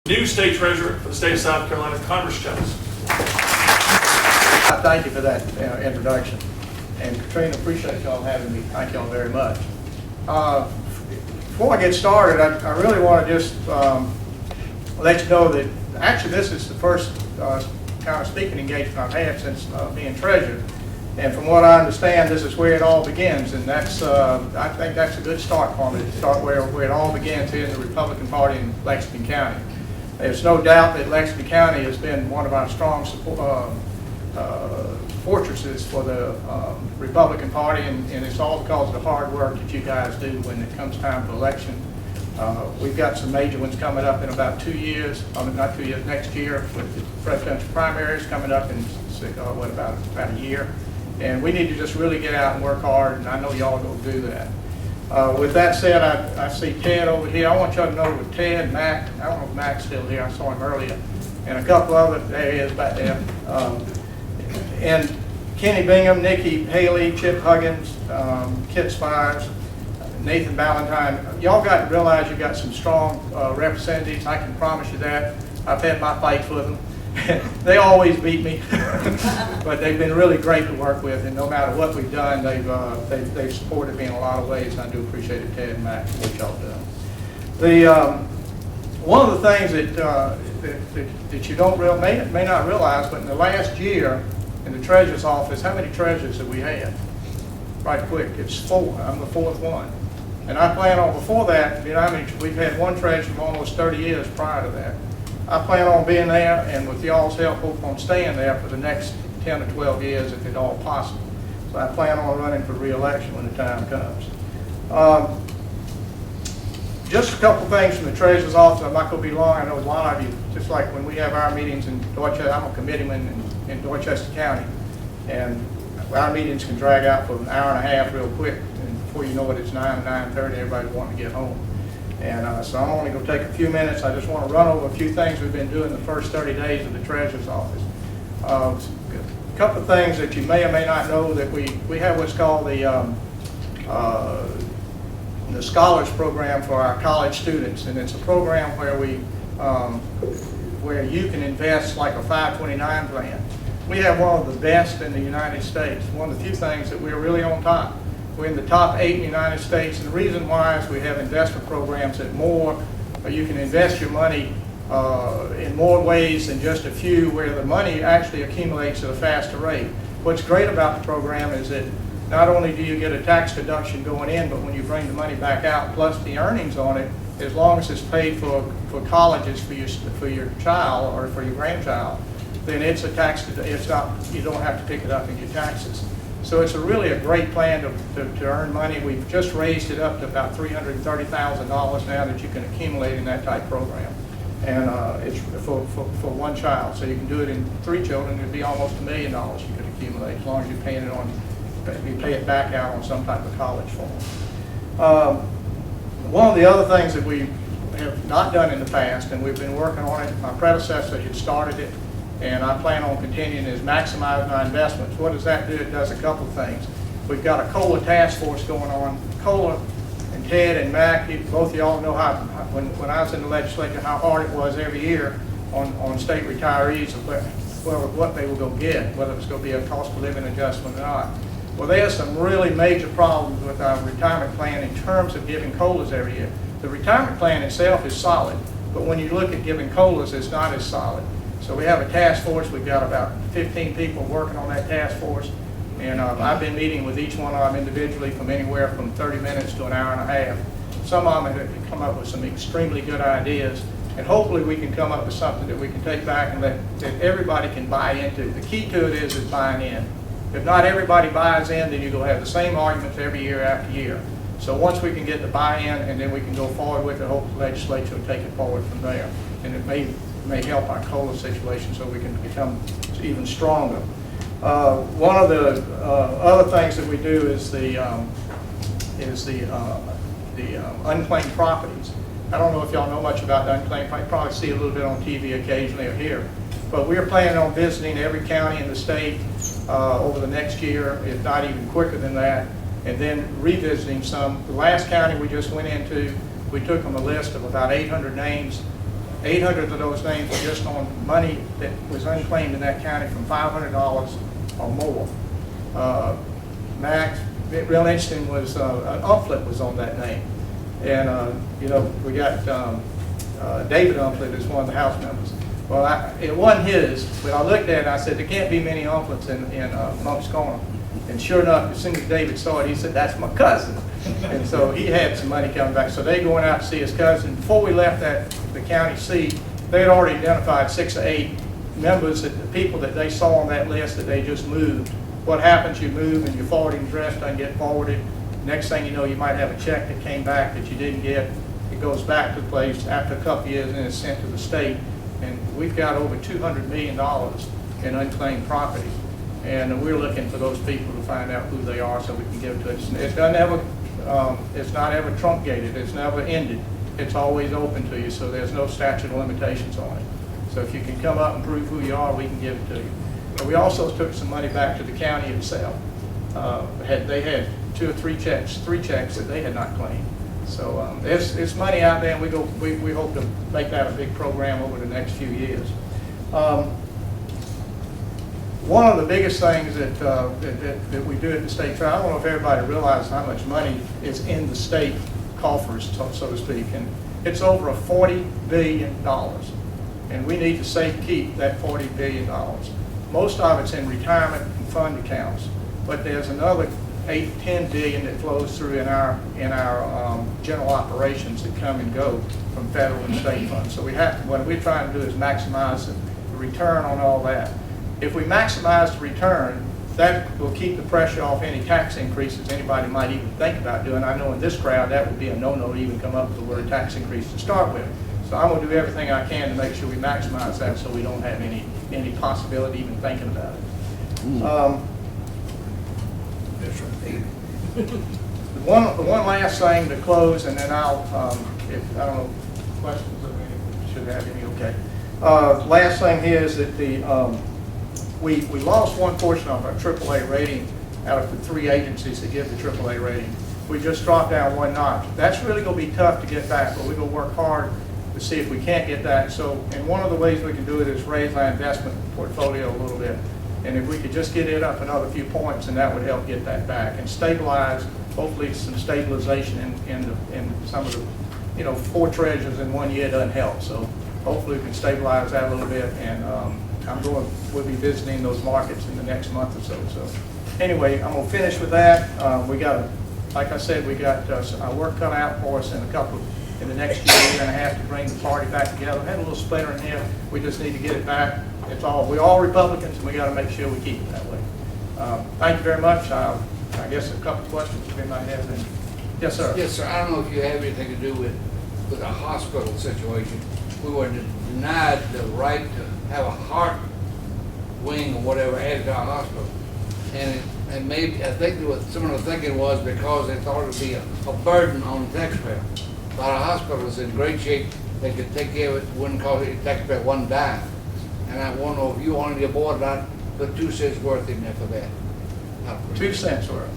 new state treasurer for the state of South Carolina, Converse Chellis. I thank you for that introduction. And Katrina, appreciate y'all having me. Thank y'all very much. Before I get started, I really want to just let you know that actually this is the first kind of speaking engagement I've had since being treasurer. And from what I understand, this is where it all begins. And that's, I think that's a good start for me, to start where it all begins here in the Republican Party in Lexington County. There's no doubt that Lexington County has been one of our strong fortresses for the Republican Party, and it's all because of the hard work that you guys do when it comes time for election. We've got some major ones coming up in about 2 years, not 2 years, next year, with the presidential primaries coming up in about a year. And we need to just really get out and work hard, and I know y'all will do that. With that said, I see Ted over here. I want y'all to know with Ted, Mac, I don't know if Mac's still here, I saw him earlier, and a couple other, there he is back there. And Kenny Bingham, Nikki Haley, Chip Huggins, Kit Spires, Nathan Ballantyne. Y'all got to realize you got some strong representatives. I can promise you that. I've had my fights with them. They always beat me, but they've been really great to work with, and no matter what we've done, they've supported me in a lot of ways, and I do appreciate it, Ted and Mac, for what y'all done. One of the things that you don't may not realize, but in the last year in the treasurer's office, how many treasurers have we had? Right quick, it's 4. I'm the 4th one. And I plan on, before that, you know, I mean, we've had one treasurer for almost 30 years prior to that. I plan on being there, and with y'all's help, hope on staying there for the next 10 or 12 years if at all possible. So I plan on running for re-election when the time comes. Just a couple things from the treasurer's office. I'm not going to be long. I know a lot of you, just like when we have our meetings in Dorchester, I'm a committeeman in Dorchester County, and our meetings can drag out for an hour and a half real quick, and before you know it, it's 9 or 9:30, everybody's wanting to get home. And so I'm only going to take a few minutes. I just want to run over a few things we've been doing the first 30 days of the treasurer's office. A couple of things that you may or may not know, that we have what's called the Scholars Program for our college students, and it's a program where you can invest like a 529 plan. We have one of the best in the United States. One of the few things that we're really on top. We're in the top 8 in the United States, and the reason why is we have investment programs that you can invest your money in more ways than just a few, where the money actually accumulates at a faster rate. What's great about the program is that not only do you get a tax deduction going in, but when you bring the money back out, plus the earnings on it, as long as it's paid for colleges for your child or for your grandchild, then it's a tax. It's not. You don't have to pick it up in your taxes. So it's really a great plan to earn money. We've just raised it up to about $330,000 now that you can accumulate in that type program, and it's for one child. So you can do it in 3 children. It'd be almost $1 million you could accumulate as long as you're paying it on. You pay it back out on some type of college form. One of the other things that we have not done in the past, and we've been working on it, my predecessor had started it, and I plan on continuing, is maximizing our investments. What does that do? It does a couple of things. We've got a COLA task force going on. COLA and Ted and Mac, both of y'all know how, when I was in the legislature, how hard it was every year on state retirees of what they were going to get, whether it's going to be a cost of living adjustment or not. Well, there's some really major problems with our retirement plan in terms of giving COLAs every year. The retirement plan itself is solid, but when you look at giving COLAs, it's not as solid. So we have a task force. We've got about 15 people working on that task force, and I've been meeting with each one of them individually from anywhere from 30 minutes to an hour and a half. Some of them have come up with some extremely good ideas, and hopefully we can come up with something that we can take back and that everybody can buy into. The key to it is buying in. If not everybody buys in, then you're going to have the same arguments every year after year. So once we can get the buy-in, and then we can go forward with it, hopefully the legislature will take it forward from there. And it may help our COLA situation so we can become even stronger. One of the other things that we do is the unclaimed properties. I don't know if y'all know much about the unclaimed properties. You probably see a little bit on TV occasionally or here. But we're planning on visiting every county in the state over the next year, if not even quicker than that, and then revisiting some. The last county we just went into, we took them a list of about 800 names 800 of those names were just on money that was unclaimed in that county from $500 or more. Max, real interesting was an Umflett was on that name. And, you know, we got David Umflett is one of the House members. Well, it wasn't his, but I looked at it and I said, there can't be many Umfletts in Monk's Corner. And sure enough, as soon as David saw it, he said, that's my cousin. And so he had some money coming back. So they going out to see his cousin. Before we left the county seat, they had already identified 6 or 8 members, the people that they saw on that list that they just moved. What happens, you move and your forwarding address doesn't get forwarded. Next thing you know, you might have a check that came back that you didn't get. It goes back to the place after a couple of years and it's sent to the state. And we've got over $200 million in unclaimed property. And we're looking for those people to find out who they are so we can give it to us. It doesn't ever, it's not ever truncated. It's never ended. It's always open to you, so there's no statute of limitations on it. So if you can come up and prove who you are, we can give it to you. But we also took some money back to the county itself. They had 2 or 3 checks that they had not claimed. So there's money out there, and we hope to make that a big program over the next few years. One of the biggest things that we do at the state fair, I don't know if everybody realizes how much money is in the state coffers, so to speak, and it's over $40 billion. And we need to safe keep that $40 billion. Most of it's in retirement and fund accounts, but there's another 8 to 10 billion that flows through in our general operations that come and go from federal and state funds. So what we're trying to do is maximize the return on all that. If we maximize the return, that will keep the pressure off any tax increases anybody might even think about doing. I know in this crowd that would be a no-no to even come up with the word tax increase to start with. So I'm going to do everything I can to make sure we maximize that so we don't have any possibility even thinking about it. The one last thing to close, and then I'll, if I don't know, questions or any, should have any, okay. Last thing here is that we lost one portion of our AAA rating out of the 3 agencies that give the AAA rating. We just dropped down 1 notch. That's really going to be tough to get back, but we're going to work hard to see if we can't get that. So, and one of the ways we can do it is raise our investment portfolio a little bit. And if we could just get it up another few points, and that would help get that back and stabilize, hopefully some stabilization in some of the, 4 treasures in 1 year doesn't help. So hopefully we can stabilize that a little bit, and we'll be visiting those markets in the next month or so. So anyway, I'm gonna finish with that. Like I said, we got our work cut out for us in the next year and a half to bring the party back together. We had a little splinter in here. We just need to get it back. We're all Republicans, and we got to make sure we keep it that way. Thank you very much. I guess a couple of questions if anybody has any. Yes, sir. Yes, sir. I don't know if you have anything to do with a hospital situation. We were denied the right to have a heart wing or whatever added to our hospital. And maybe, I think what some of the thinking was because they thought it would be a burden on the taxpayer. But our hospital is in great shape. They could take care of it, wouldn't cost the taxpayer 1 dime. And I want to know if you wanted to board not put 2 cents worth in there for that. 2 cents worth.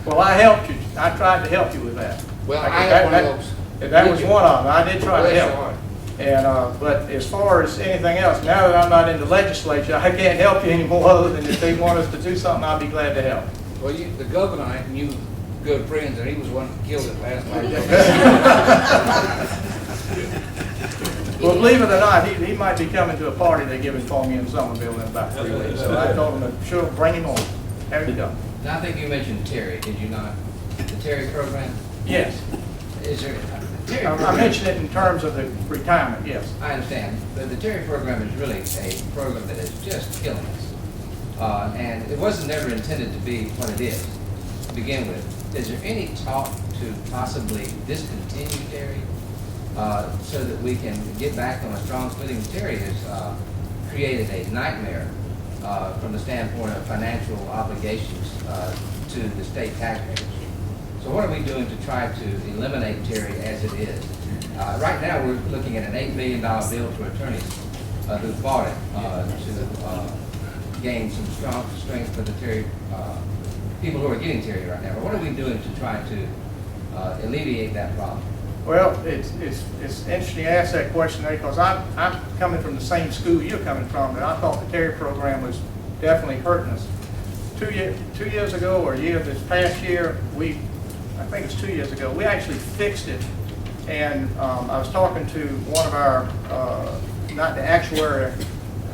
Well, I helped you. I tried to help you with that. Well, I had one of those. That was one of them. I did try to help. And but as far as anything else, now that I'm not in the legislature, I can't help you anymore other than if they want us to do something, I'll be glad to help. Well, the governor and you good friends, and he was one that killed it last night. Well, believe it or not, he might be coming to a party they're giving for me in Somerville in about 3 weeks. So I told him to sure bring him on. There you go. Now, I think you mentioned Terry, did you not? The Terry program? Yes. Is there? Terry I mentioned it in terms of the retirement, yes. I understand. But the Terry program is really a program that is just killing us. And it wasn't never intended to be what it is to begin with. Is there any talk to possibly discontinue Terry so that we can get back on a strong footing? Terry has created a nightmare from the standpoint of financial obligations to the state taxpayers. So what are we doing to try to eliminate Terry as it is? Right now we're looking at an $8 million bill to attorneys who bought it to gain some strength for the Terry people who are getting Terry right now. But what are we doing to try to alleviate that problem? Well, it's interesting you ask that question there, because I'm coming from the same school you're coming from, and I thought the Terry program was definitely hurting us. 2 years ago, or this past year, I think it's 2 years ago, we actually fixed it. And I was talking to one of our, not the actuary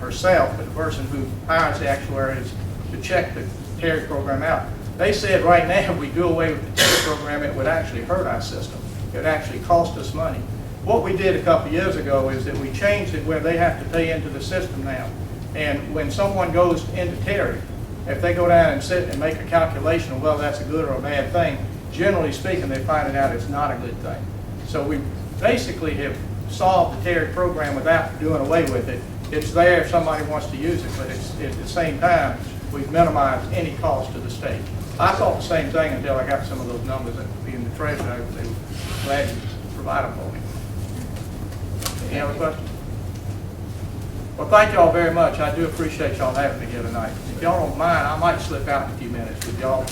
herself, but the person who hires the actuaries to check the Terry program out. They said right now, if we do away with the Terry program, it would actually hurt our system. It would actually cost us money. What we did a couple years ago is that we changed it where they have to pay into the system now. And when someone goes into Terry, if they go down and sit and make a calculation of, well, that's a good or a bad thing, generally speaking, they find out it's not a good thing. So we basically have solved the Terry program without doing away with it. It's there if somebody wants to use it, but at the same time, we've minimized any cost to the state. I thought the same thing until I got some of those numbers that being the treasurer, they were glad to provide them for me. Any other questions? Well, thank y'all very much. I do appreciate y'all having me here tonight. If y'all don't mind, I might slip out in a few minutes with y'all.